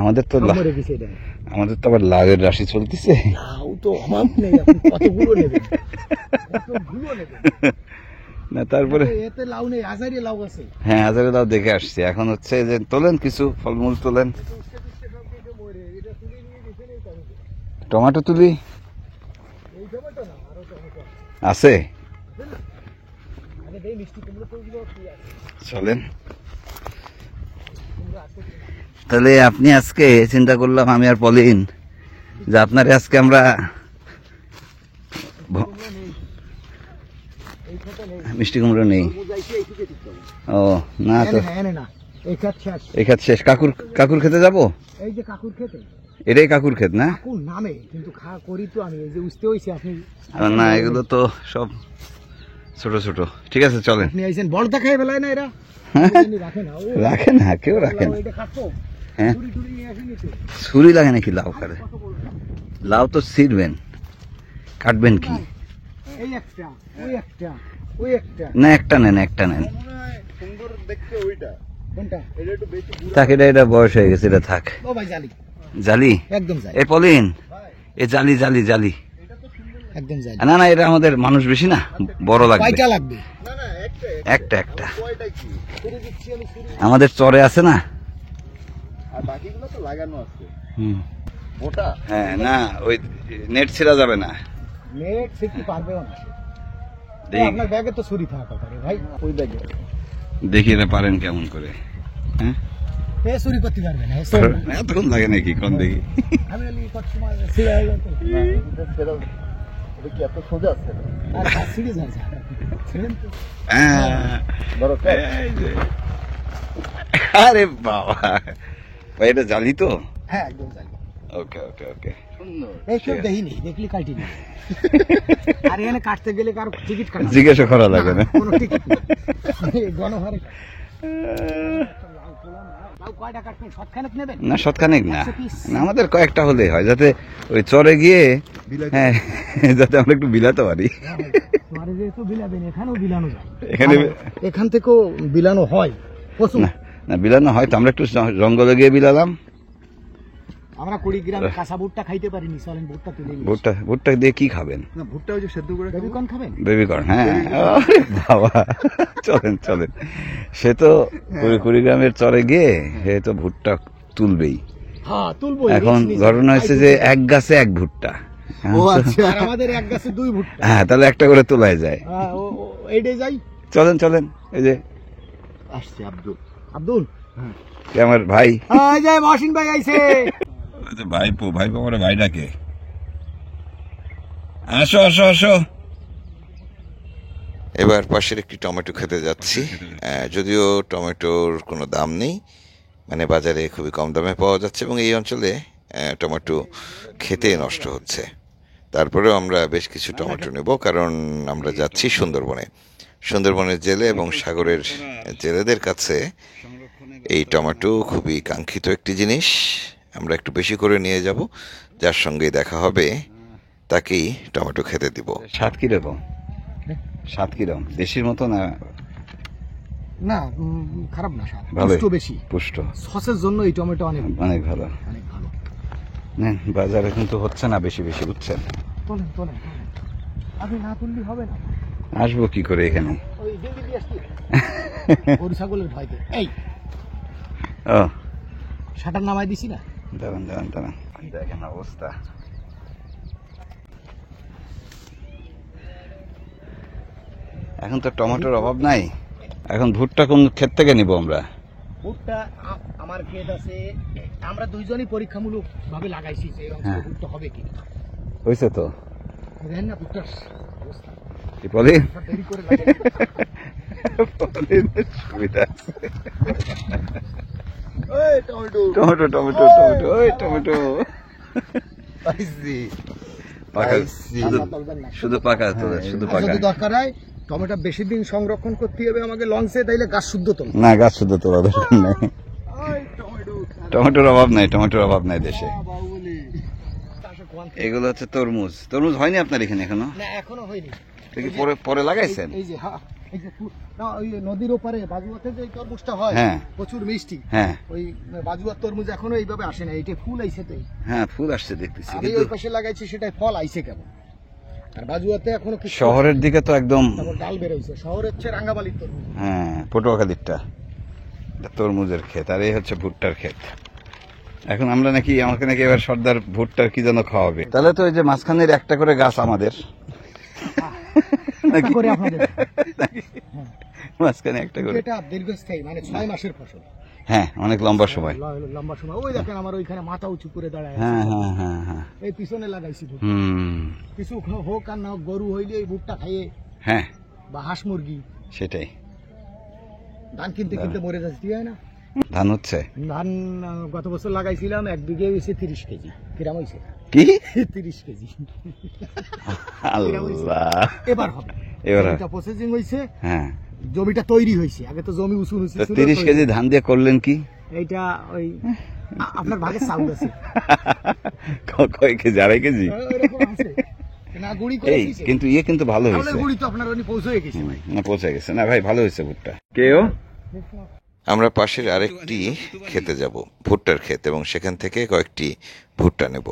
আমাদের তো মরে গেছে এটা। আমাদের তো আবার লাউয়ের রাশি চলতেছে। লাউ তো অভাব নেই, আপনি কতগুলো নেবেন, কতগুলো নেবেন। না তারপরে এতে লাউ নেই, হাজারি লাউ আছে। হ্যাঁ হাজারে লাউ দেখে আসছি। এখন হচ্ছে যে তোলেন কিছু ফলমূল তোলেন। টমেটো তুলি এই টমেটো না, আরো টমেটো আছে, আগে দেই মিষ্টি কুমড়ো তো ওগুলো কি আছে, চলেন। কুমড়ো আছে কি না? তাহলে আপনি আজকে চিন্তা করলাম আমি আর পলিন যে আপনারে আজকে আমরা কুমড়ো নেই, এই খেতে নেই, মিষ্টি কুমড়ো নেই। বুঝাইছি এইদিকে দিতে হবে। ও না তো, এনে না, এই খেত শেষ। এই ক্ষেত শেষ। কাকুর খেতে যাব? এই যে কাকুর খেতে, এটাই কাকুর ক্ষেত না? কাকুর নামে, কিন্তু করি তো আমি, এই যে উঠতে হইছে আপনি। না এগুলো তো সব ছোট ছোট। ঠিক আছে চলেন। আপনি আইছেন বড়টা খাই বেলায় না এরা রাখে না, ও রাখে না, কেউ রাখে না। এটা খাতো, হ্যাঁ চুরি টুরি নিয়ে আসেনি তো। ছুরি লাগে নাকি লাউ কাটে? লাউ তো ছিঁড়বেন, কাটবেন কি? এই একটা, ওই একটা, ওই একটা, না একটা নেন, একটা নেন। সুন্দর দেখতে ওইটা। কোনটা? এটা একটু বেশি থাক, এটা বয়স হয়ে গেছে, এটা থাক। ও ভাই জালি, জালি একদম জালি, এ পলিন, এ জালি জালি জালি। একদম জালি। না না এটা আমাদের মানুষ বেশি না, বড় লাগবে। কয়টা লাগবে? একটা একটা আমাদের চরে আছে না। আর বাকিগুলো তো লাগানো আছে। হুম। ওটা হ্যাঁ না ওই নেট ছেড়া যাবে না। নেট থেকে পারবেও না। দেখি আপনার ব্যাগে তো ছুরি থাকা পারে ভাই, ওই ব্যাগে। দেখি এটা পারেন কেমন করে। হ্যাঁ এ চুরি করতে পারবে না, এতক্ষণ লাগে নাকি? কোন দেখি। আমি বলি কত সময় ছিড়ে যেত। এটা কি এত সোজা আছে? আর ছিড়ে যায়, ছিড়েন তো। হ্যাঁ। এই যে। আরে বাবা ভাই এটা জালি তো? হ্যাঁ একদম জালি। ওকে ওকে ওকে এই কেউ দেখিনি, দেখলি কাটি নি। আর এখানে কাটতে গেলে কারো টিকিট কাটা, জিজ্ঞাসা করা লাগে না। কোনো টিকিট নেই, গণহারে কাটে। লাউ কয়টা কাটবেন? সৎখানেক নেবেন? না শতখানেক না, 100 piece? না, আমাদের কয়েকটা হলেই হয়, যাতে ওই চরে গিয়ে হ্যাঁ যাতে আমরা একটু বিলাতে পারি। তোমার যেহেতু বিলাবেন, এখানেও বিলানো যায়, এখানে এখান থেকেও বিলানো হয় প্রচুর। না না বিলানো হয় তো, আমরা একটু জঙ্গলে গিয়ে বিলালাম। আমরা 20 গ্রাম কাঁচা ভুট্টা খাইতে পারিনি, চলেন ভুট্টা তুলে নিই। ভুট্টা দিয়ে কি খাবেন? না ভুট্টা ওই যে সেদ্ধ করে বেবিকর্ন খাবেন? বেবিকর্ন, হ্যাঁ। আরে বাবা চলেন চলেন। সে তো 20 গ্রামের চরে গিয়ে সে তো ভুট্টা তুলবেই। হ্যাঁ তুলবো। এখন ঘটনা হয়েছে যে এক গাছে এক ভুট্টা। ও আচ্ছা, আর আমাদের এক গাছে 2 ভুট্টা। হ্যাঁ তাহলে একটা করে তোলায় যায়। এইটাই যাই। চলেন চলেন। এই যে আসছে আব্দুল। আব্দুল এ আমার ভাই। এই যে মহসিন ভাই আইছে। ভাইপো আমার ভাই ডাকে। আসো আসো আসো। এবার পাশের একটি টমেটো খেতে যাচ্ছি। যদিও টমেটোর কোনো দাম নেই, মানে বাজারে খুবই কম দামে পাওয়া যাচ্ছে এবং এই অঞ্চলে টমেটো খেতে নষ্ট হচ্ছে। তারপরেও আমরা বেশ কিছু টমেটো নেব, কারণ আমরা যাচ্ছি সুন্দরবনে। সুন্দরবনের জেলে এবং সাগরের জেলেদের কাছে এই টমেটো খুবই কাঙ্ক্ষিত একটি জিনিস। আমরা একটু বেশি করে নিয়ে যাব, যার সঙ্গে দেখা হবে তাকেই টমেটো খেতে দিব। স্বাদ কিরকম? স্বাদ কিরকম? দেশির মতো না? না খারাপ না, স্বাদ ভালোই। পুষ্ট বেশি, পুষ্ট। সসের জন্য এই টমেটো অনেক অনেক ভালো। অনেক ভালো। নেন, বাজারে কিন্তু হচ্ছে না বেশি বেশি, বুঝছেন? তোলেন তোলেন তোলেন। আপনি না তুললি হবে না। আসবো কি করে এখানে? ওই জলদি দিয়ে আসছি। গরু ছাগলের ভয়তে। এই ও শাটার নামাই দিছি না। দাঁড়ান দাঁড়ান দাঁড়ান, দেখেন অবস্থা। এখন তো টমেটোর অভাব নাই। এখন ভুট্টা কোন ক্ষেত থেকে নিব আমরা? ভুট্টা আমার ক্ষেত আছে, আমরা দুইজনই পরীক্ষামূলক ভাবে লাগাইছি যে এরকম হ্যাঁ। ভুট্টা হবে কি। হয়েছে তো? দেখেন না ভুট্টার অবস্থা, কি বলি? দেরি করে লাগাই। সুবিধা আছে। এই টমেটো টমেটো টমেটো টমেটো ওই টমেটো পাইছি পাকা, শুধু পাকা তো, শুধু পাকা। যদি দরকার হয় টমেটো বেশি দিন সংরক্ষণ করতে হবে আমাকে লঞ্চে, তাইলে গাছ শুদ্ধ তো না, গাছ শুদ্ধ তোলা দরকার নাই। টমেটোর অভাব নাই, টমেটোর অভাব নাই দেশে। এগুলো হচ্ছে তরমুজ। তরমুজ হয়নি আপনার এখানে এখনো? না এখনো হয়নি। এটা কি পরে পরে লাগাইছেন? এই যে হ্যাঁ এই যে না ওই নদীর ওপারে বাজুয়াতে যে তরমুজটা হয় হ্যাঁ। প্রচুর মিষ্টি, হ্যাঁ ওই বাজুয়ার তরমুজ এখনো এইভাবে আসে না, এটা ফুল আইছে তো। হ্যাঁ ফুল আসছে দেখতেছি, আমি কিন্তু ওই পাশে লাগাইছি সেটাই ফল আইছে কেমন, আর বাজুয়াতে এখনো কিছু শহরের দিকে তো একদম তারপর ডাল বেরোইছে। শহরের হচ্ছে রাঙ্গাবালির তরমুজ। হ্যাঁ পটুয়াখালীরটা এটা তরমুজের ক্ষেত, আর এই হচ্ছে ভুট্টার ক্ষেত। এখন আমরা নাকি আমাকে নাকি এবার সর্দার ভুট্টার কি যেন খাওয়াবে, তাহলে তো ওই যে মাঝখানের একটা করে গাছ আমাদের নাকি? করে আপনাদের নাকি? মাঝখানে একটা করে, এটা দীর্ঘস্থায়ী, মানে 6 মাসের ফসল। হ্যাঁ অনেক লম্বা সময়। লম্বা সময়। ওই দেখেন আমার ওইখানে মাথা উঁচু করে দাঁড়ায় হ্যাঁ আছে। হ্যাঁ হ্যাঁ হ্যাঁ এই পিছনে লাগাইছি ভুট্টা। হুম কিছু হোক আর না হোক, গরু হইলে এই ভুট্টা খাইয়ে হ্যাঁ বা হাঁস মুরগি। সেটাই। ধান কিনতে কিনতে মরে যাচ্ছে, ঠিক হয় না? ধান হচ্ছে ধান গত বছর লাগাইছিলাম, 1 বিঘে হয়েছে 30 কেজি। কিরাম হয়েছে কি? 30 কেজি। আল্লাহ, এবার হবে, এবার এটা প্রসেসিং হয়েছে, হ্যাঁ। জমিটা তৈরি হয়েছে। আগে তো জমি উঁচু নিচু তো ছিল, 30 কেজি ধান দিয়ে করলেন কি? এইটা ওই আপনার ভাগে চাউল আছে কয় কেজি? 2.5 কেজি? ওইরকম আছে না, গুড়ি করে এই দিয়েছে। কিন্তু কিন্তু ভালো তাহলে হয়েছে। গুড়ি তো আপনার ওখানে পৌঁছে গেছে ভাই। না পৌঁছে গেছে না ভাই, ভালো হয়েছে ভুট্টা। কেউ আমরা পাশের আরেকটি খেতে যাব, ভুট্টার ক্ষেত, এবং সেখান থেকে কয়েকটি ভুট্টা নেব।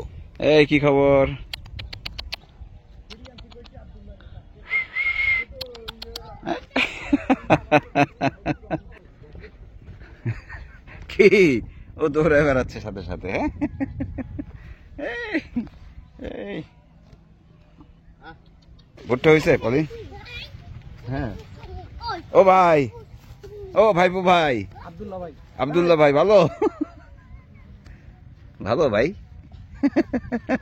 এই কি খবর? কি ও দৌড়ে বেড়াচ্ছে সাথে সাথে? হ্যাঁ এই, এই। ভুট্টা হয়েছে পলি? হ্যাঁ। ও ভাই, ও ভাইপু ভাই, আব্দুল্লাহ ভাই, আব্দুল্লাহ ভাই, ভালো? ভালো ভাই।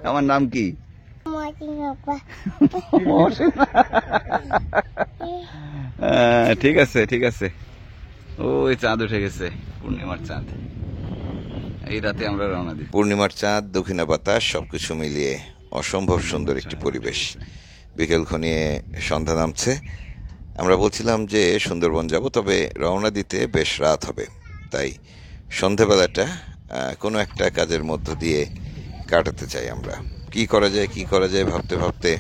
আমার নাম কি? ঠিক আছে ঠিক আছে। ওই চাঁদ উঠে গেছে, পূর্ণিমার চাঁদ। এই রাতে আমরা রওনা দিই। পূর্ণিমার চাঁদ, দক্ষিণা বাতাস, সবকিছু মিলিয়ে অসম্ভব সুন্দর একটি পরিবেশ। বিকেল ঘনিয়ে সন্ধ্যা নামছে। আমরা বলছিলাম যে সুন্দরবন যাব, তবে রওনা দিতে বেশ রাত হবে, তাই সন্ধ্যাবেলাটা কোনো একটা কাজের মধ্য দিয়ে কাটাতে চাই আমরা। কি করা যায় ভাবতে ভাবতে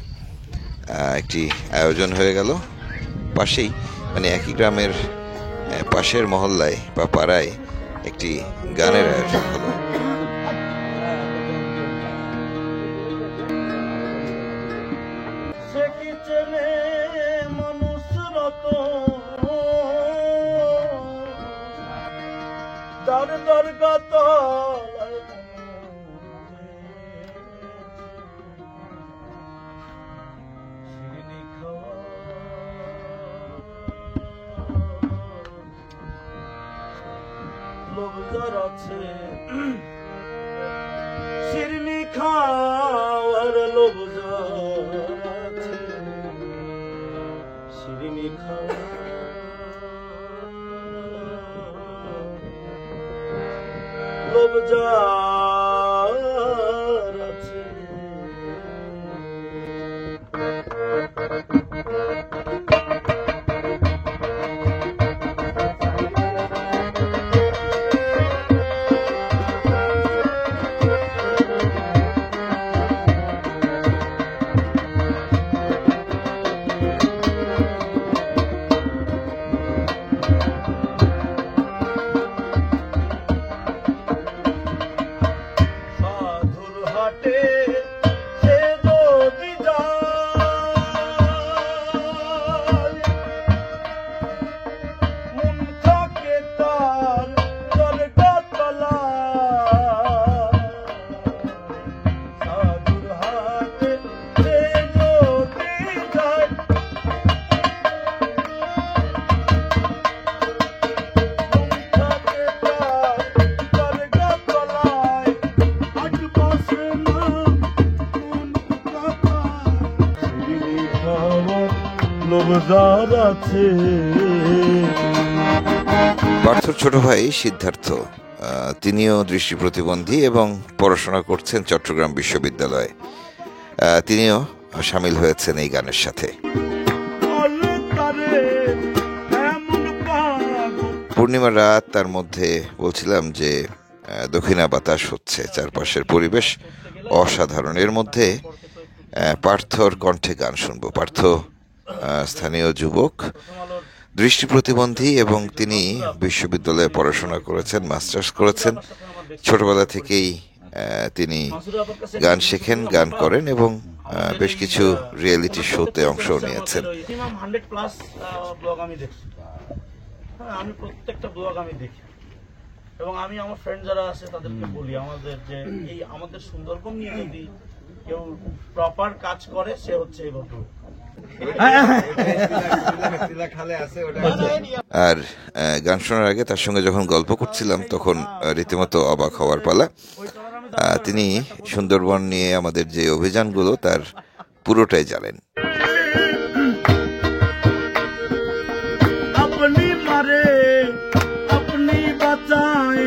একটি আয়োজন হয়ে গেল। পাশেই, মানে একই গ্রামের পাশের মহল্লায় বা পাড়ায় একটি গানের আয়োজন হলো। শিরনি খাওয়ার লোভ যার আছে, শিরনি খাওয়ার লোভ যার আছে। সাধুর হাটে সে যদি যায়, মন থাকে তার দরগাতলা। সাধুর হাটে সে যদি যায়, মন থাকে তার দরগাতলায়। আজ বসে না কোন কথায়, শিরনি খাওয়ার লোভ যার আছে। পার্থর ছোট ভাই সিদ্ধার্থ, তিনিও দৃষ্টি প্রতিবন্ধী এবং পড়াশোনা করছেন চট্টগ্রাম বিশ্ববিদ্যালয়ে। তিনিও সামিল হয়েছেন এই গানের সাথে। বলে তারে এমন পাগল, পূর্ণিমার রাত, তার মধ্যে বলছিলাম যে দক্ষিণা বাতাস হচ্ছে, চারপাশের পরিবেশ অসাধারণ। এর মধ্যে পার্থর কণ্ঠে গান শুনবো। পার্থ স্থানীয় যুবক, দৃষ্টি প্রতিবন্ধী এবং তিনি বিশ্ববিদ্যালয়ে পড়াশোনা করেছেন, মাস্টার্স করেছেন। ছোটবেলা থেকেই তিনি গান শেখেন, গান করেন এবং বেশ কিছু রিয়েলিটি শোতে অংশ নিয়েছেন। মিনিমাম 100+ ব্লগ আমি দেখছি। হ্যাঁ, আমি প্রত্যেকটা ব্লগ আমি দেখি এবং আমি আমার ফ্রেন্ড যারা আছে তাদেরকে বলি আমাদের যে এই আমাদের সুন্দরবন নিয়ে যদি কেউ প্রপার কাজ করে সে হচ্ছে এই ভদ্রলোক। আর গান শোনার আগে তার সঙ্গে যখন গল্প করছিলাম তখন রীতিমতো অবাক হওয়ার পালা। তিনি সুন্দরবন নিয়ে আমাদের যে অভিযানগুলো তার পুরোটাই জানেন। আপনি মারে আপনি বাঁচায়।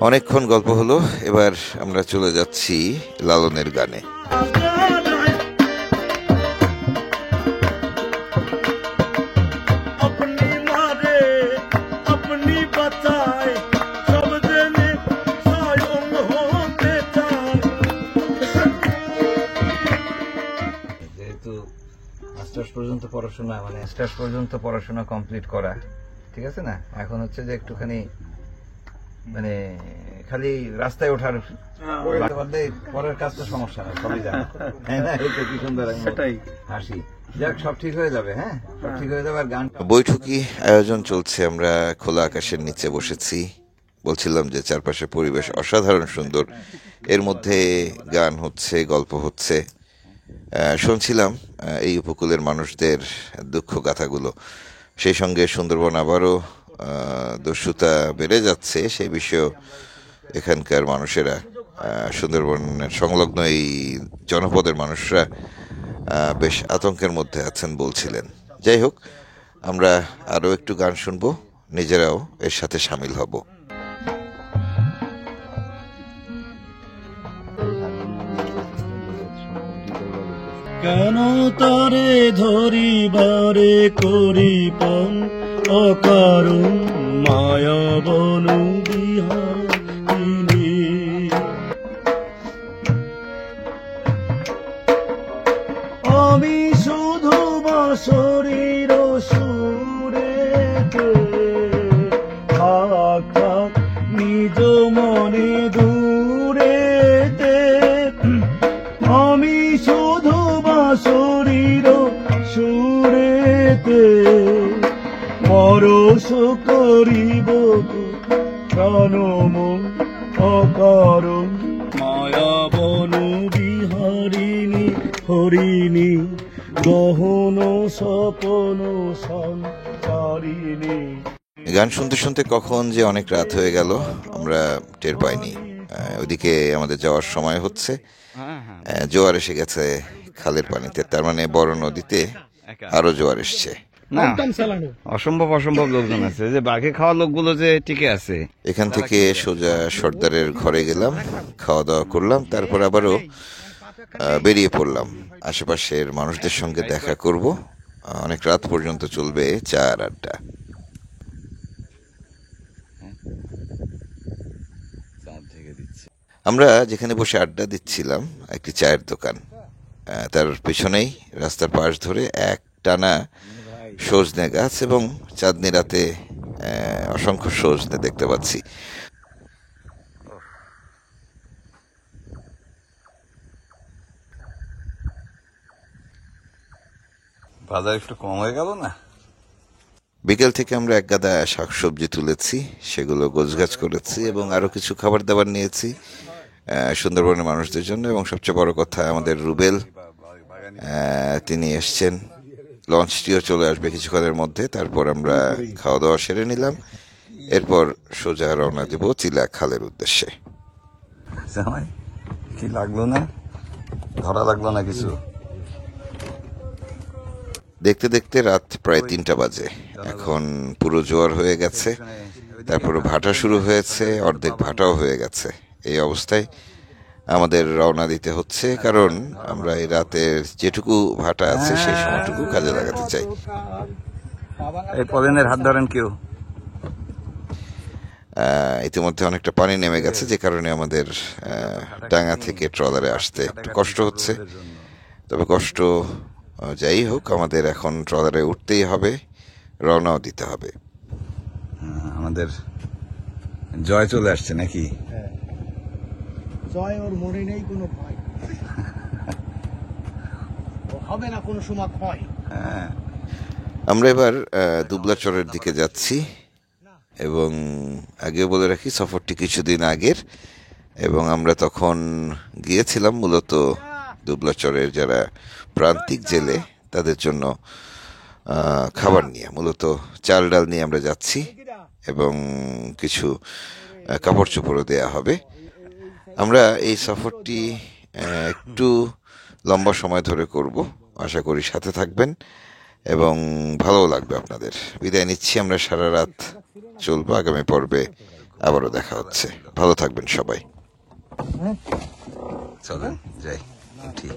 অনেকক্ষণ গল্প হলো, এবার আমরা চলে যাচ্ছি লালনের গানে। আপনি মারে আপনি বাঁচায় সব জেনে স্বয়ং হতে চায়। যেহেতু মাস্টার্স পর্যন্ত পড়াশোনা মানে মাস্টার্স পর্যন্ত পড়াশোনা কমপ্লিট করা, ঠিক আছে না, এখন হচ্ছে যে একটুখানি মানে খালি রাস্তায় ওঠার বাদে পরের কাজ তো সমস্যা না, সবই জানা। হ্যাঁ না, এই তো কি সুন্দর সেটাই হাসি। যাক, সব ঠিক হয়ে যাবে। হ্যাঁ, সব ঠিক হয়ে যাবে। আর গান বৈঠকি আয়োজন চলছে, আমরা খোলা আকাশের নিচে বসেছি। বলছিলাম যে চারপাশে পরিবেশ অসাধারণ সুন্দর, এর মধ্যে গান হচ্ছে, গল্প হচ্ছে। শুনছিলাম এই উপকূলের মানুষদের দুঃখ গাথাগুলো। সেই সঙ্গে সুন্দরবন আবারও দস্যুতা বেড়ে যাচ্ছে সেই বিষয়েও এখানকার মানুষেরা, সুন্দরবনের সংলগ্ন এই জনপদের মানুষরা বেশ আতঙ্কের মধ্যে আছেন বলছিলেন। যাই হোক, আমরা আরও একটু গান শুনবো, নিজেরাও এর সাথে সামিল হব। কেন তারে ধরিবারে করিপন অকারণ মায়া বন বিহারিণী। আমি শুধু বাঁশরীর সুরেতে থাক থাক নিজ মনে দূরেতে। আমি শুধু বাঁশরীর সুরেতে পরশ করিব প্রাণমন অকারণ মায়া বন বিহারিণী হরিণী গহন স্বপন সঞ্চারিণী। গান শুনতে শুনতে কখন যে অনেক রাত হয়ে গেল আমরা টের পাইনি। ওদিকে আমাদের যাওয়ার সময় হচ্ছে, জোয়ার এসে গেছে খালের পানিতে, তার মানে বড় নদীতে আরো জোয়ার এসছে। না, অসম্ভব অসম্ভব লোকজন আছে, যে বাঘে খাওয়া লোকগুলো যে টিকে আছে। এখান থেকে সোজা সর্দারের ঘরে গেলাম, খাওয়া দাওয়া করলাম, তারপর আবারও বেরিয়ে পড়লাম আশেপাশের মানুষদের সঙ্গে দেখা করব। অনেক রাত পর্যন্ত চলবে চা আর আড্ডা। আমরা যেখানে বসে আড্ডা দিচ্ছিলাম একটি চায়ের দোকান, তার পেছনেই রাস্তার পাশ ধরে এক টানা সজনে গাছ এবং চাঁদনি রাতে অসংখ্য সজনে দেখতে পাচ্ছি। বাজার একটু কম হয়ে গেল না? বিকেল থেকে আমরা এক গাদা শাকসবজি তুলেছি, সেগুলো গোছগাছ করেছি এবং আরো কিছু খাবার দাবার নিয়েছি সুন্দরবনের মানুষদের জন্য। এবং সবচেয়ে বড় কথা, আমাদের রুবেল তিনি এসছেন, লঞ্চটিও চলে আসবে কিছুক্ষণের মধ্যে। তারপর আমরা খাওয়া দাওয়া সেরে নিলাম, এরপর সোজা রওনা দেব চিলা খালের উদ্দেশ্যে। জামাই, কি লাগলো না? ধরা লাগলো না কিছু? দেখতে দেখতে রাত প্রায় 3টা বাজে। এখন পুরো জোয়ার হয়ে গেছে, তারপর ভাটা শুরু হয়েছে, অর্ধেক ভাটাও হয়ে গেছে। এই অবস্থায় আমাদের রওনা দিতে হচ্ছে, কারণ আমরা এই রাতের যেটুকু ভাটা আছে সেই সময়টুকু কাজে লাগাতে চাই। এই পলেনের হাত ধরেন কেউ? ইতিমধ্যে অনেকটা পানি নেমে গেছে, যে কারণে আমাদের ডাঙ্গা থেকে ট্রলারে আসতে একটু কষ্ট হচ্ছে। তবে কষ্ট যাই হোক, আমাদের এখন ট্রলারে উঠতেই হবে। রওনাও দিতে হবে। আমাদের জয় চলে আসছে নাকি? জয় ওর মনে নেই কোনো ভয়, ও হবে না কোনো সময় ক্ষয়। আমরা এবার দুবলাচরের দিকে যাচ্ছি এবং আগেও বলে রাখি সফরটি কিছুদিন আগের, এবং আমরা তখন গিয়েছিলাম মূলত দুবলাচরের যারা প্রান্তিক জেলে তাদের জন্য খাবার নিয়ে, মূলত চাল ডাল নিয়ে আমরা যাচ্ছি এবং কিছু কাপড় চোপড়ও দেয়া হবে। আমরা এই সফরটি একটু লম্বা সময় ধরে করব, আশা করি সাথে থাকবেন এবং ভালো লাগবে আপনাদের। বিদায় নিচ্ছি, আমরা সারা রাত চলবো। আগামী পর্বে আবারও দেখা হচ্ছে, ভালো থাকবেন সবাই। চলেন যাই, উঠি।